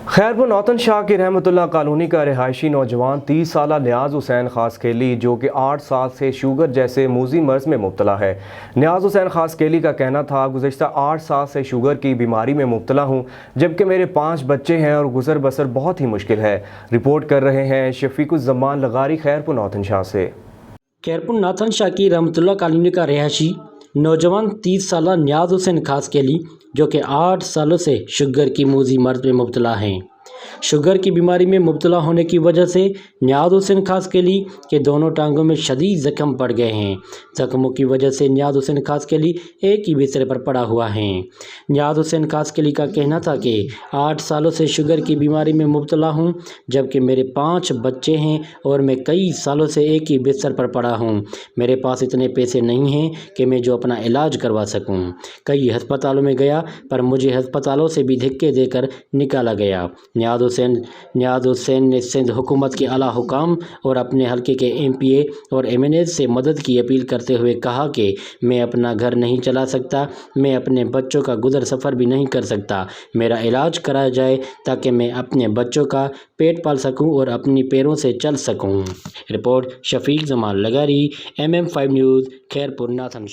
خیرپور نوتن شاہ کی رحمتاللہ کالونی کا رہائشی نوجوان 30 سالہ نیاز حسین خاص کیلی جو کہ 8 سال سے شوگر جیسے موذی مرض میں مبتلا ہے۔ نیاز حسین خاص کیلی کا کہنا تھا، گزشتہ 8 سال سے شوگر کی بیماری میں مبتلا ہوں، جبکہ میرے 5 بچے ہیں اور گزر بسر بہت ہی مشکل ہے۔ رپورٹ کر رہے ہیں شفیق الزمان لغاری، خیرپور نوتن شاہ سے۔ خیرپور نوتن شاہ کی رحمتاللہ کالونی کا رہائشی نوجوان 30 سالہ نیاز حسین خاص کیلی جو کہ 8 سالوں سے شوگر کی موذی مرض میں مبتلا ہیں۔ شوگر کی بیماری میں مبتلا ہونے کی وجہ سے نیاز حسین خاص کیلی کے دونوں ٹانگوں میں شدید زخم پڑ گئے ہیں۔ زخموں کی وجہ سے نیاز حسین خاص کیلی ایک ہی بستر پر پڑا ہوا ہے۔ نیاز حسین خاص کیلی کا کہنا تھا کہ 8 سالوں سے شوگر کی بیماری میں مبتلا ہوں، جبکہ میرے 5 بچے ہیں اور میں کئی سالوں سے ایک ہی بستر پر پڑا ہوں۔ میرے پاس اتنے پیسے نہیں ہیں کہ میں جو اپنا علاج کروا سکوں۔ کئی ہسپتالوں میں گیا پر مجھے ہسپتالوں سے بھی دھکے دے کر نکالا گیا۔ نیاز حسین نے سندھ حکومت کے اعلیٰ حکام اور اپنے حلقے کے MP اور MNA سے مدد کی اپیل کرتے ہوئے کہا کہ میں اپنا گھر نہیں چلا سکتا، میں اپنے بچوں کا گزر سفر بھی نہیں کر سکتا، میرا علاج کرایا جائے تاکہ میں اپنے بچوں کا پیٹ پال سکوں اور اپنی پیروں سے چل سکوں۔ رپورٹ شفیق الزمان لغاری، MM5 نیوز، خیرپور نوتن شاہ۔